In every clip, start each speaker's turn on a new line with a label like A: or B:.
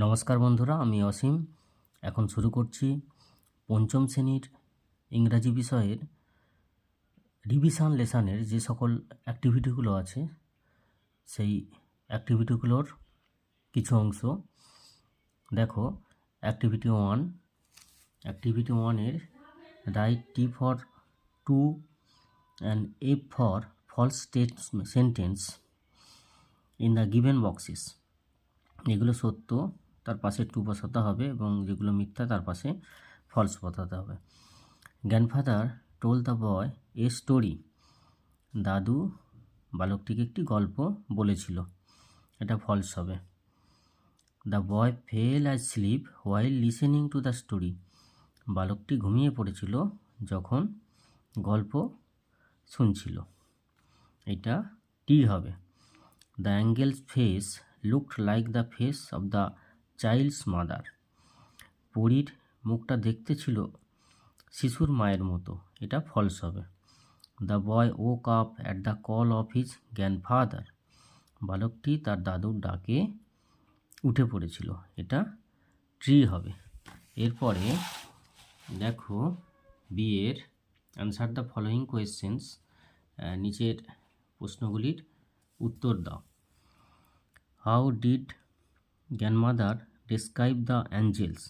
A: নমস্কার বন্ধুরা, আমি অসীম। এখন শুরু করছি পঞ্চম শ্রেণীর ইংরাজি বিষয়ের রিভিশন লেসনের যে সকল অ্যাক্টিভিটিগুলো আছে সেই অ্যাক্টিভিটিগুলোর কিছু অংশ দেখো। অ্যাক্টিভিটি ওয়ানের write T for true and F for false sentence in the given boxes. যেগুলো সত্য তার পাশে টু বসাতে হবে এবং যেগুলো মিথ্যা তার পাশে ফলস বসাতে হবে। Grandfather told the boy a story. দাদু বালকটিকে একটি গল্প বলেছিল, এটা ফলস হবে। The boy fell asleep while listening to the story. বালকটি ঘুমিয়ে পড়েছিল যখন গল্প শুনছিল, এটা টি হবে। The angel's face looked like the face of the child's mother. পরীর মুখটা দেখতে ছিল শিশুর মায়ের মতো, এটা ফলস হবে। The boy woke up at the call of his grandfather. বালকটি তার দাদুর ডাকে উঠে পড়েছিল, এটা ট্রি হবে। এরপরে দেখো বিয়ের অ্যান্সার দ্য ফলোয়িং কোয়েশ্চেন্স, নিচের প্রশ্নগুলির উত্তর দাও। How did grandmother describe the angels.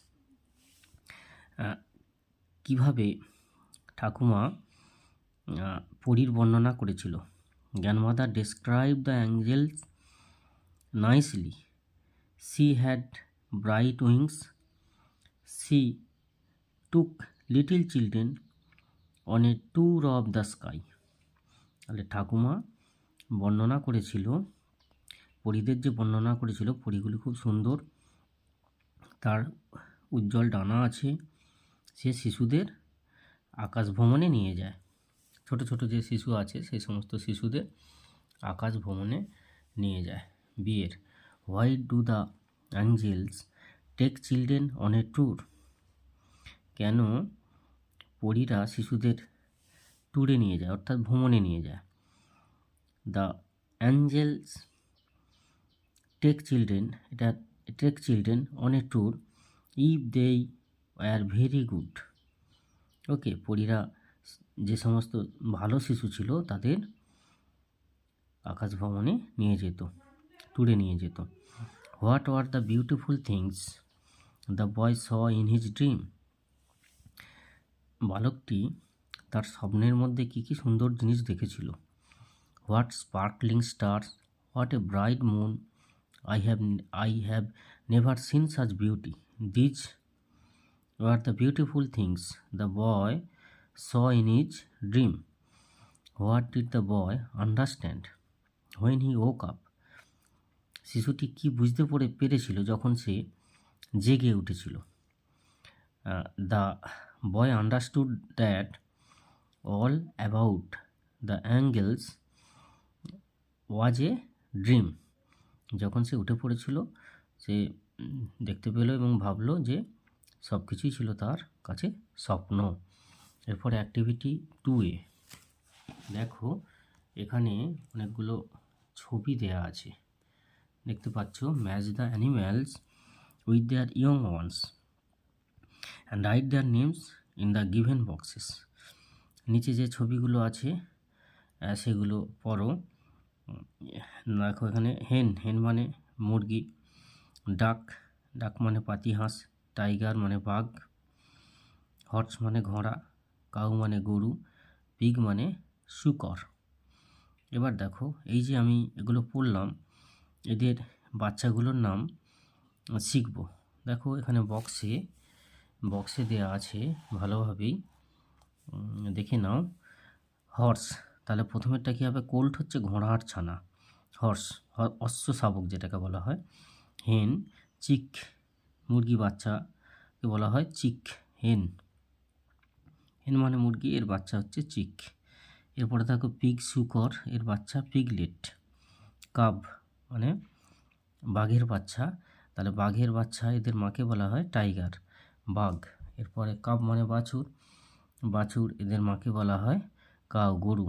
A: কিভাবে ঠাকুমা পরীর বর্ণনা করেছিল। Grandmother describe the angels nicely. She had bright wings. She took little children on a tour of the sky. তাহলে ঠাকুমা বর্ণনা করেছিল, পরীদের যে বর্ণনা করেছিল, পরীগুলি খুব সুন্দর, তার উজ্জ্বল ডানা আছে, সে শিশুদের আকাশ ভ্রমণে নিয়ে যায়। ছোট ছোট যে শিশু আছে সেই সমস্ত শিশুদের আকাশ ভ্রমণে নিয়ে যায়। বিয়ের why do the angels take children on a tour. কেন পরীরা শিশুদের ট্যুরে নিয়ে যায়, অর্থাৎ ভ্রমণে নিয়ে যায়। The angels take children on a tour if they are very good. Okay, পরীরা যে সমস্ত ভালো শিশু ছিল তাদের আকাশ ভ্রমণে নিয়ে যেত, ট্যুরে নিয়ে যেত। What are the beautiful things the boy saw in his dream. বালকটি তার স্বপ্নের মধ্যে কী কী সুন্দর জিনিস দেখেছিল। What sparkling stars, what a bright moon, I have never seen such beauty. These were the beautiful things the boy saw in his dream. What did the boy understand when he woke up? শিশুটি কি বুঝতে পেরেছিল যখন সে জেগে উঠেছিল। The boy understood that all about the angles was a dream. যখন সে উঠে পড়েছিল সে দেখতে পেল এবং ভাবল যে সব কিছুই ছিল তার কাছে স্বপ্ন। এরপরে অ্যাক্টিভিটি 2A দেখো, এখানে অনেকগুলো ছবি দেয়া আছে, দেখতে পাচ্ছ। Match the animals with their young ones and write their names in the given boxes. নিচে যে ছবিগুলো আছে সেগুলো পড়ো। দেখো এখানে হেন মানে মুরগি, ডাক মানে পাতিহাঁস, টাইগার মানে বাঘ, হর্স মানে ঘোড়া, কাউ মানে গরু, পিগ মানে শূকর। এবার দেখো এই যে আমি এগুলো পড়লাম, এদের বাচ্চাগুলোর নাম শিখব। দেখো এখানে বক্সে দেয়া আছে, ভালোভাবেই দেখে নাও। হর্স, তাহলে প্রথমেরটা কী হবে? কোল্ট হচ্ছে ঘোড়ার ছানা, হর্স অশ্ব শাবক যেটাকে বলা হয়। হেন, চিক মুরগি বাচ্চাকে বলা হয় চিক হেন। হেন মানে মুরগি, এর বাচ্চা হচ্ছে চিক। এরপরে দেখো পিগ শূকর, এর বাচ্চা পিগলেট। কাব মানে বাঘের বাচ্চা, তাহলে বাঘের বাচ্চা এদের মাকে বলা হয় টাইগার, বাঘ। এরপরে কাব মানে বাছুর, এদের মাকে বলা হয় কাউ, গরু।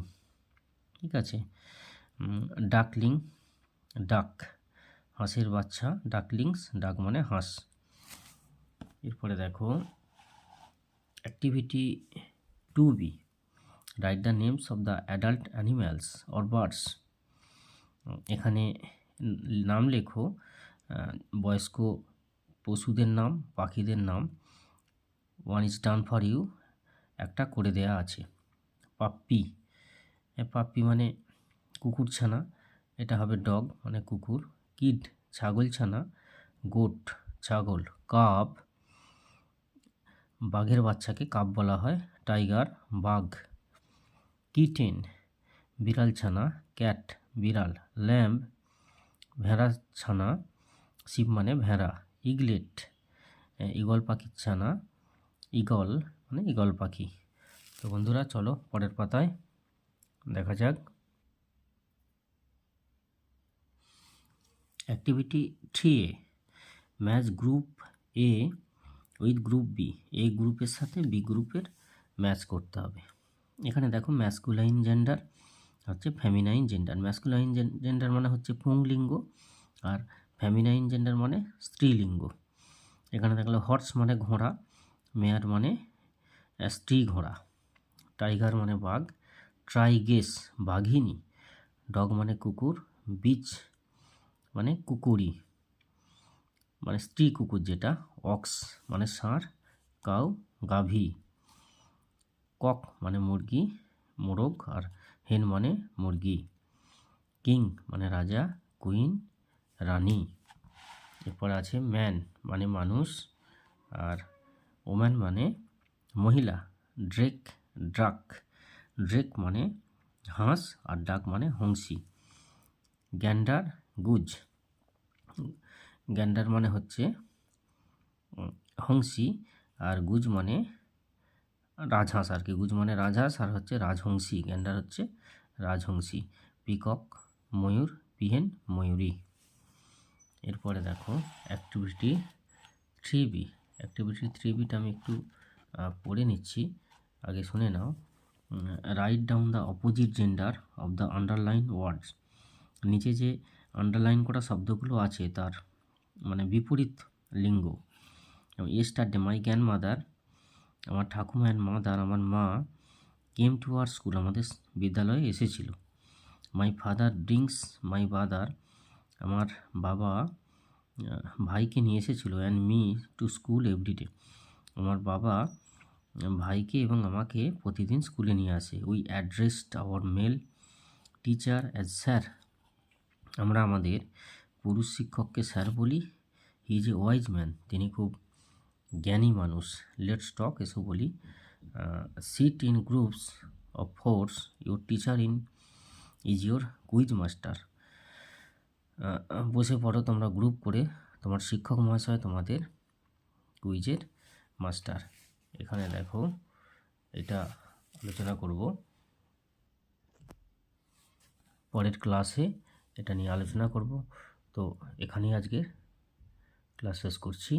A: ঠিক আছে। ডাকলিং, ডাক হাঁসের বাচ্চা, ডাকলিংস, ডাক মানে হাঁস। এরপরে দেখো activity 2B, write the names of the adult animals or birds. এখানে নাম লেখো বয়স্ক পশুদের নাম, পাখিদের নাম। One is done for you, একটা করে দেয়া আছে। পাপ্পি, পাপ্পি মানে কুকুর ছানা, এটা হবে ডগ মানে কুকুর। কিড ছাগল ছানা, গোট ছাগল, কাব বাঘের বাচ্চাকে কাব বলা হয়, টাইগার বাঘ। কিটেন বিড়াল ছানা, ক্যাট বিড়াল। ল্যাম্ব ভেড়া ছানা, শিব মানে ভেড়া। ইগলেট ঈগল পাখির ছানা, ঈগল মানে ঈগল পাখি। তো বন্ধুরা চলো পরের পাতায় দেখা যাক। Activity 3A, match group A with group B. A গ্রুপের সাথে বি গ্রুপের ম্যাচ করতে হবে। এখানে দেখো ম্যাসকুলাইন জেন্ডার হচ্ছে ফেমিনাইন জেন্ডার। ম্যাসকুলাইন জেন্ডার মানে হচ্ছে পুংলিঙ্গ, আর ফেমিনাইন জেন্ডার মানে স্ত্রীলিঙ্গ। এখানে দেখলো হর্স মানে ঘোড়া, মেয়ার মানে স্ত্রী ঘোড়া, টাইগার মানে বাঘ, ট্রাইগেস বাঘিনী, ডগ মানে কুকুর, বিচ মানে কুকুরি মানে স্ত্রী কুকুর যেটা, অক্স মানে ষাঁড়, কাউ গাভী, কক মানে মুরগি মোরগ, আর হেন মানে মুরগি। কিং মানে রাজা, কুইন রানী। এরপর আছে ম্যান মানে মানুষ, আর ওম্যান মানে মহিলা। ড্রেক ড্রাক, ড্রেক মানে হাঁস, আর ডাক মানে হংসী। গ্যান্ডার গুজ, গ্যান্ডার মানে হচ্ছে হংসী, আর গুজ মানে রাজহাঁস আর কি। গুজ মানে রাজহাঁস, আর হচ্ছে রাজহংসী, গ্যান্ডার হচ্ছে রাজহংসী। পিকক ময়ূর, পিহেন ময়ূরী। এরপরে দেখো অ্যাক্টিভিটি 3B। অ্যাক্টিভিটি 3Bটা আমি একটু পড়ে নিচ্ছি, আগে শুনে নাও। Write down the opposite gender of the underline words. নিচে যে আন্ডারলাইন করা শব্দগুলো আছে তার মানে বিপরীত লিঙ্গ। ইয়েস্টারডে মাই গ্র্যান্ডমাদার, আমার ঠাকুমা, অ্যান্ড মাদার আমার মা, কেম টু আওয়ার স্কুল আমাদের বিদ্যালয়ে এসেছিল। My father brings my brother, আমার বাবা ভাইকে নিয়ে এসেছিল, and me to school everyday, আমার বাবা ভাইকে এবং আমাকে প্রতিদিন স্কুলে নিয়ে আসে। We addressed our male teacher as sir, আমরা আমাদের পুরুষ শিক্ষককে স্যার বলি। He is a wise man, তিনি খুব জ্ঞানী মানুষ। লেটস টক, এসো বলি। Sit in groups of fours, your teacher is your quiz master, বসে পড়ো তোমরা গ্রুপ করে, তোমার শিক্ষক মহাশয় তোমাদের কুইজের মাস্টার। এখানে দেখো এটা আলোচনা করব পরের ক্লাসে, এটা নিয়ে আলোচনা করব। তো এখানেই আজকে ক্লাস শেষ করছি।